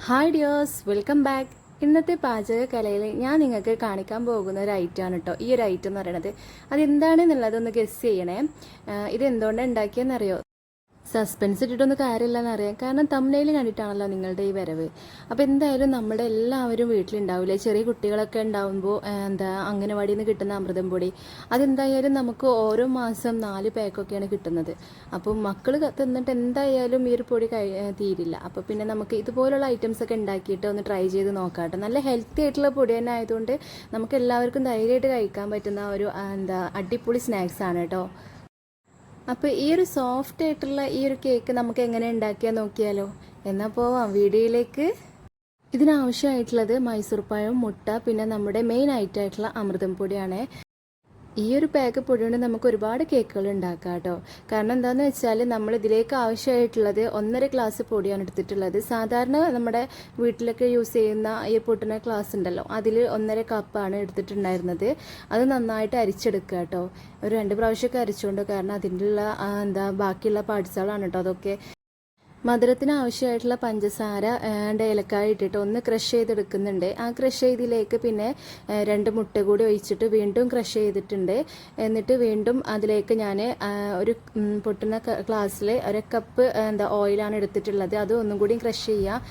Hi dears, welcome back. ഇന്നത്തെ പാചകകലയിൽ ഞാൻ നിങ്ങൾക്ക് കാണിക്കാൻ പോകുന്ന ഒരു ഐറ്റമാണ് കേട്ടോ. ഈ ഒരു ഐറ്റം എന്ന് പറയുന്നത് അതെന്താണെന്നുള്ളതൊന്ന് ഗസ് ചെയ്യണേ. ഇത് എന്തുകൊണ്ടാണ് ഉണ്ടാക്കിയെന്നറിയോ? സസ്പെൻസ് ഇട്ടിട്ടൊന്നും കാര്യമില്ലെന്ന് അറിയാം, കാരണം തമ്മിൽ കണ്ടിട്ടാണല്ലോ നിങ്ങളുടെ ഈ വരവ്. അപ്പോൾ എന്തായാലും നമ്മുടെ എല്ലാവരും വീട്ടിലുണ്ടാവില്ലേ, ചെറിയ കുട്ടികളൊക്കെ ഉണ്ടാവുമ്പോൾ അംഗനവാടിയിൽ നിന്ന് കിട്ടുന്ന അമൃതം പൊടി, അതെന്തായാലും നമുക്ക് ഓരോ മാസം 4 പാക്കൊക്കെയാണ് കിട്ടുന്നത്. അപ്പോൾ മക്കൾ തിന്നിട്ട് എന്തായാലും ഈ ഒരു പൊടി തീരില്ല. അപ്പോൾ പിന്നെ നമുക്ക് ഇതുപോലുള്ള ഐറ്റംസ് ഒക്കെ ഉണ്ടാക്കിയിട്ട് ഒന്ന് ട്രൈ ചെയ്ത് നോക്കാം. നല്ല ഹെൽത്തി ആയിട്ടുള്ള പൊടി തന്നെ ആയതുകൊണ്ട് നമുക്ക് എല്ലാവർക്കും ധൈര്യമായിട്ട് കഴിക്കാൻ പറ്റുന്ന ഒരു അടിപൊളി സ്നാക്സ് ആണ് കേട്ടോ. അപ്പോൾ ഈ ഒരു സോഫ്റ്റ് ആയിട്ടുള്ള ഈ ഒരു കേക്ക് നമുക്ക് എങ്ങനെ ഉണ്ടാക്കിയാൽ നോക്കിയാലോ? എന്നാൽ പോവാം വീഡിയോയിലേക്ക്. ഇതിനാവശ്യമായിട്ടുള്ളത് മൈസൂർ പഴം, മുട്ട, പിന്നെ നമ്മുടെ മെയിൻ ഐറ്റമായിട്ടുള്ള അമൃതം പൊടിയാണ്. ഈ ഒരു പാക്ക് പൊടി കൊണ്ട് നമുക്ക് ഒരുപാട് കേക്കുകൾ ഉണ്ടാക്കാം കേട്ടോ. കാരണം എന്താണെന്ന് വെച്ചാൽ നമ്മൾ ഇതിലേക്ക് ആവശ്യമായിട്ടുള്ളത് 1.5 ഗ്ലാസ് പൊടിയാണ് എടുത്തിട്ടുള്ളത്. സാധാരണ നമ്മുടെ വീട്ടിലൊക്കെ യൂസ് ചെയ്യുന്ന ഈ പൊട്ടുന്ന ഗ്ലാസ് ഉണ്ടല്ലോ, അതിൽ 1.5 കപ്പാണ് എടുത്തിട്ടുണ്ടായിരുന്നത്. അത് നന്നായിട്ട് അരിച്ചെടുക്കുക കേട്ടോ. ഒരു 2 പ്രാവശ്യമൊക്കെ അരിച്ചുകൊണ്ട്, കാരണം അതിൻ്റെ ബാക്കിയുള്ള പാർട്സുകളാണ് കേട്ടോ അതൊക്കെ. മധുരത്തിന് ആവശ്യമായിട്ടുള്ള പഞ്ചസാര ഏലക്കായ ഇട്ടിട്ട് ഒന്ന് ക്രഷ് ചെയ്തെടുക്കുന്നുണ്ട്. ആ ക്രഷ് ചെയ്തതിലേക്ക് പിന്നെ 2 മുട്ട കൂടി ഒഴിച്ചിട്ട് വീണ്ടും ക്രഷ് ചെയ്തിട്ടുണ്ട്. എന്നിട്ട് വീണ്ടും അതിലേക്ക് ഞാൻ ഒരു പൊട്ടുന്ന ഗ്ലാസ്സിൽ 1 കപ്പ് ഓയിലാണ് എടുത്തിട്ടുള്ളത്. അത് ഒന്നും കൂടി ക്രഷ് ചെയ്യുക.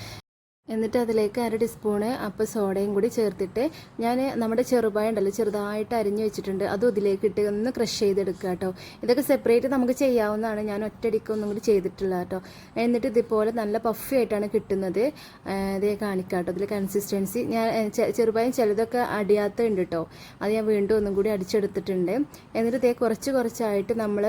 എന്നിട്ട് അതിലേക്ക് 1/2 ടീസ്പൂണ് സോഡയും കൂടി ചേർത്തിട്ട് ഞാൻ നമ്മുടെ ചെറുപഴം ഉണ്ടല്ലോ, ചെറുതായിട്ട് അരിഞ്ഞു വെച്ചിട്ടുണ്ട്, അതും ഇതിലേക്ക് ഇട്ട് ഒന്ന് ക്രഷ് ചെയ്തെടുക്കുക കേട്ടോ. ഇതൊക്കെ സെപ്പറേറ്റ് നമുക്ക് ചെയ്യാവുന്നതാണ്, ഞാൻ ഒറ്റയടിക്ക് ഒന്നും കൂടി ചെയ്തിട്ടില്ല കേട്ടോ. എന്നിട്ട് ഇതുപോലെ നല്ല പഫി ആയിട്ടാണ് കിട്ടുന്നത്. ഇതേ കാണിക്കാം കേട്ടോ. ഇതിൽ കൺസിസ്റ്റൻസി ഞാൻ ചെറുപഴം ചിലതൊക്കെ അടിയാത്തുണ്ട് കേട്ടോ, അത് ഞാൻ വീണ്ടും ഒന്നും കൂടി അടിച്ചെടുത്തിട്ടുണ്ട്. എന്നിട്ട് ഇതേ കുറച്ചായിട്ട് നമ്മൾ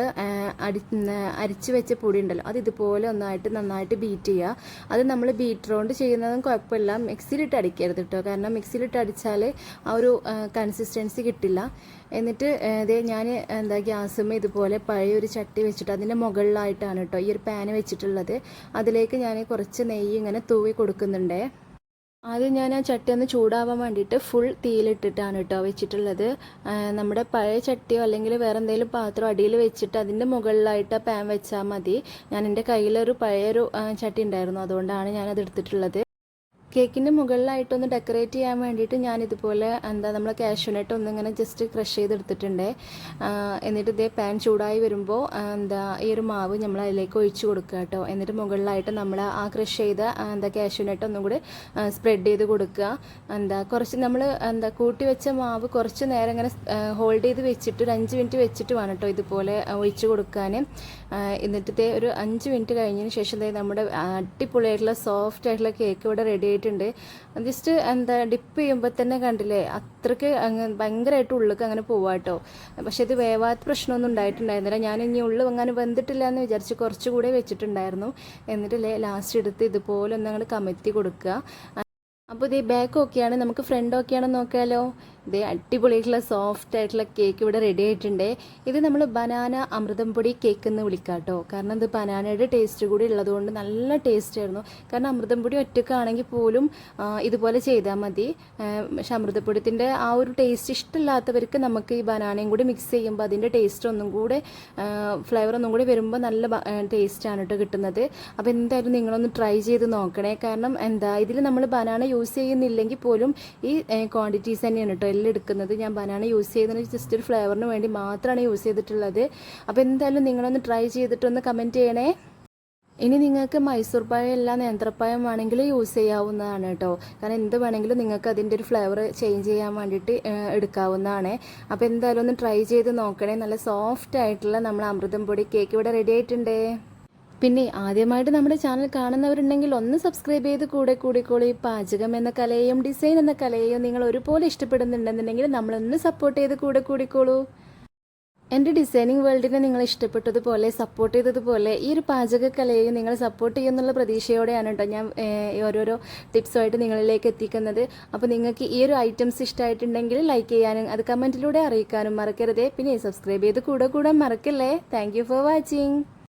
അരിച്ച് വെച്ച പൊടി ഉണ്ടല്ലോ, അത് ഇതുപോലെ ഒന്നായിട്ട് നന്നായിട്ട് ബീറ്റ് ചെയ്യുക. അത് നമ്മൾ ബീറ്റർ കൊണ്ട് ചെയ്യുന്ന കുഴപ്പമില്ല, മിക്സിയിലിട്ട് അടിക്കരുത് കേട്ടോ, കാരണം മിക്സിയിലിട്ട് അടിച്ചാൽ ആ ഒരു കൺസിസ്റ്റൻസി കിട്ടില്ല. എന്നിട്ട് ഞാൻ ഗ്യാസുമ്മ ഇതുപോലെ പഴയൊരു ചട്ടി വെച്ചിട്ട് അതിൻ്റെ മുകളിലായിട്ടാണ് കേട്ടോ ഈ ഒരു പാന് വെച്ചിട്ടുള്ളത്. അതിലേക്ക് ഞാൻ കുറച്ച് നെയ്യ് ഇങ്ങനെ തൂവി കൊടുക്കുന്നുണ്ടേ. ആദ്യം ഞാൻ ആ ചട്ടി ഒന്ന് ചൂടാവാൻ വേണ്ടിയിട്ട് ഫുൾ തീയിലിട്ടിട്ടാണ് കേട്ടോ വെച്ചിട്ടുള്ളത്. നമ്മുടെ പഴയ ചട്ടിയോ അല്ലെങ്കിൽ വേറെ എന്തെങ്കിലും പാത്രം അടിയിൽ വെച്ചിട്ട് അതിൻ്റെ മുകളിലായിട്ട് പാൻ വെച്ചാൽ മതി. ഞാൻ എൻ്റെ കയ്യിലൊരു പഴയൊരു ചട്ടി ഉണ്ടായിരുന്നു, അതുകൊണ്ടാണ് ഞാനത് എടുത്തിട്ടുള്ളത്. കേക്കിൻ്റെ മുകളിലായിട്ടൊന്ന് ഡെക്കറേറ്റ് ചെയ്യാൻ വേണ്ടിയിട്ട് ഞാനിതുപോലെ നമ്മൾ കാഷ്യൂനട്ട് ഒന്നിങ്ങനെ ജസ്റ്റ് ക്രഷ് ചെയ്തെടുത്തിട്ടുണ്ട്. എന്നിട്ട് ഇതേ പാൻ ചൂടായി വരുമ്പോൾ ഈ ഒരു മാവ് നമ്മൾ അതിലേക്ക് ഒഴിച്ചു കൊടുക്കുക കേട്ടോ. എന്നിട്ട് മുകളിലായിട്ട് നമ്മൾ ആ ക്രഷ് ചെയ്ത കാഷ്യൂനട്ട് ഒന്നും കൂടി സ്പ്രെഡ് ചെയ്ത് കൊടുക്കുക. കുറച്ച് നമ്മൾ കൂട്ടി വെച്ച മാവ് കുറച്ച് നേരം ഇങ്ങനെ ഹോൾഡ് ചെയ്ത് വെച്ചിട്ട് ഒരു 5 മിനിറ്റ് വെച്ചിട്ട് വേണം കേട്ടോ ഇതുപോലെ ഒഴിച്ചു കൊടുക്കാൻ. എന്നിട്ട് ഒരു 5 മിനിറ്റ് കഴിഞ്ഞതിന് ശേഷം നമ്മുടെ അടിപൊളിയായിട്ടുള്ള സോഫ്റ്റ് ആയിട്ടുള്ള കേക്ക് ഇവിടെ റെഡി ആയിട്ടുണ്ട്. ജസ്റ്റ് ഡിപ്പ് ചെയ്യുമ്പോൾ തന്നെ കണ്ടില്ലേ, അത്രയ്ക്ക് ഭയങ്കരമായിട്ട് ഉള്ളിലേക്ക് അങ്ങനെ പോവാട്ടോ. പക്ഷെ ഇത് വേവാത്ത പ്രശ്നമൊന്നും ഉണ്ടായിട്ടുണ്ടായിരുന്നില്ല. ഞാൻ ഇനി ഉള്ളു അങ്ങനെ വെന്തിട്ടില്ല എന്ന് വിചാരിച്ച് കുറച്ചുകൂടെ വെച്ചിട്ടുണ്ടായിരുന്നു. എന്നിട്ട് ലാസ്റ്റ് എടുത്ത് ഇതുപോലെ ഒന്ന് അങ്ങോട്ട് കമഴ്ത്തി കൊടുക്കുക. അപ്പോൾ ഇതേ ബാക്ക് ഓക്കെയാണ്, നമുക്ക് ഫ്രണ്ട് ഓക്കെയാണെന്ന് നോക്കാമല്ലോ. ഇതേ അടിപൊളിയായിട്ടുള്ള സോഫ്റ്റ് ആയിട്ടുള്ള കേക്ക് ഇവിടെ റെഡി ആയിട്ടുണ്ട്. ഇത് നമ്മൾ ബനാന അമൃതം പൊടി കേക്ക് എന്ന് വിളിക്കാം കേട്ടോ, കാരണം ഇത് ബനാനയുടെ ടേസ്റ്റ് കൂടി ഉള്ളതുകൊണ്ട് നല്ല ടേസ്റ്റ് ആയിരുന്നു. കാരണം അമൃതം പൊടി ഒറ്റക്കാണെങ്കിൽ പോലും ഇതുപോലെ ചെയ്താൽ മതി. പക്ഷെ അമൃതപ്പൊടിത്തിൻ്റെ ആ ഒരു ടേസ്റ്റ് ഇഷ്ടമില്ലാത്തവർക്ക് നമുക്ക് ഈ ബനാനയും കൂടി മിക്സ് ചെയ്യുമ്പോൾ അതിൻ്റെ ടേസ്റ്റ് ഒന്നും കൂടെ ഫ്ലേവർ ഒന്നും കൂടി വരുമ്പോൾ നല്ല ടേസ്റ്റാണ് കേട്ടോ കിട്ടുന്നത്. അപ്പോൾ എന്തായാലും നിങ്ങളൊന്ന് ട്രൈ ചെയ്ത് നോക്കണേ. കാരണം ഇതിൽ നമ്മൾ ബനാന യൂസ് ചെയ്യുന്നില്ലെങ്കിൽ പോലും ഈ ക്വാണ്ടിറ്റീസ് തന്നെയാണ് കേട്ടോ എല്ലാം എടുക്കുന്നത്. ഞാൻ ബനാന യൂസ് ചെയ്യുന്നതിന് ജസ്റ്റ് ഒരു ഫ്ലേവറിന് വേണ്ടി മാത്രമാണ് യൂസ് ചെയ്തിട്ടുള്ളത്. അപ്പോൾ എന്തായാലും നിങ്ങളൊന്ന് ട്രൈ ചെയ്തിട്ടൊന്ന് കമൻറ്റ് ചെയ്യണേ. ഇനി നിങ്ങൾക്ക് മൈസൂർ പഴം അല്ല നേന്ത്രപ്പഴം വേണമെങ്കിൽ യൂസ് ചെയ്യാവുന്നതാണ് കേട്ടോ, കാരണം എന്ത് വേണമെങ്കിലും നിങ്ങൾക്ക് അതിൻ്റെ ഒരു ഫ്ലേവർ ചേഞ്ച് ചെയ്യാൻ വേണ്ടിയിട്ട് എടുക്കാവുന്നതാണ്. അപ്പോൾ എന്തായാലും ഒന്ന് ട്രൈ ചെയ്ത് നോക്കണേ. നല്ല സോഫ്റ്റ് ആയിട്ടുള്ള നമ്മൾ അമൃതം പൊടി കേക്ക് ഇവിടെ റെഡി ആയിട്ടുണ്ട്. പിന്നെ ആദ്യമായിട്ട് നമ്മുടെ ചാനൽ കാണുന്നവരുണ്ടെങ്കിൽ ഒന്ന് സബ്സ്ക്രൈബ് ചെയ്ത് കൂടിക്കോളൂ. പാചകം എന്ന കലയെയും ഡിസൈൻ എന്ന കലയെയും നിങ്ങൾ ഒരുപോലെ ഇഷ്ടപ്പെടുന്നുണ്ടെന്നുണ്ടെങ്കിൽ നമ്മളൊന്ന് സപ്പോർട്ട് ചെയ്ത് കൂടിക്കോളൂ. എൻ്റെ ഡിസൈനിങ് വേൾഡിനെ നിങ്ങൾ ഇഷ്ടപ്പെട്ടതുപോലെ സപ്പോർട്ട് ചെയ്തതുപോലെ ഈ ഒരു പാചകക്കലയെയും നിങ്ങൾ സപ്പോർട്ട് ചെയ്യുന്നുള്ള പ്രതീക്ഷയോടെയാണ് കേട്ടോ ഞാൻ ഓരോരോ ടിപ്സുമായിട്ട് നിങ്ങളിലേക്ക് എത്തിക്കുന്നത്. അപ്പോൾ നിങ്ങൾക്ക് ഈ ഒരു ഐറ്റംസ് ഇഷ്ടമായിട്ടുണ്ടെങ്കിൽ ലൈക്ക് ചെയ്യാനും അത് കമൻറ്റിലൂടെ അറിയിക്കാനും മറക്കരുതേ. പിന്നെ സബ്സ്ക്രൈബ് ചെയ്ത് കൂടെ മറക്കല്ലേ. Thank you for watching.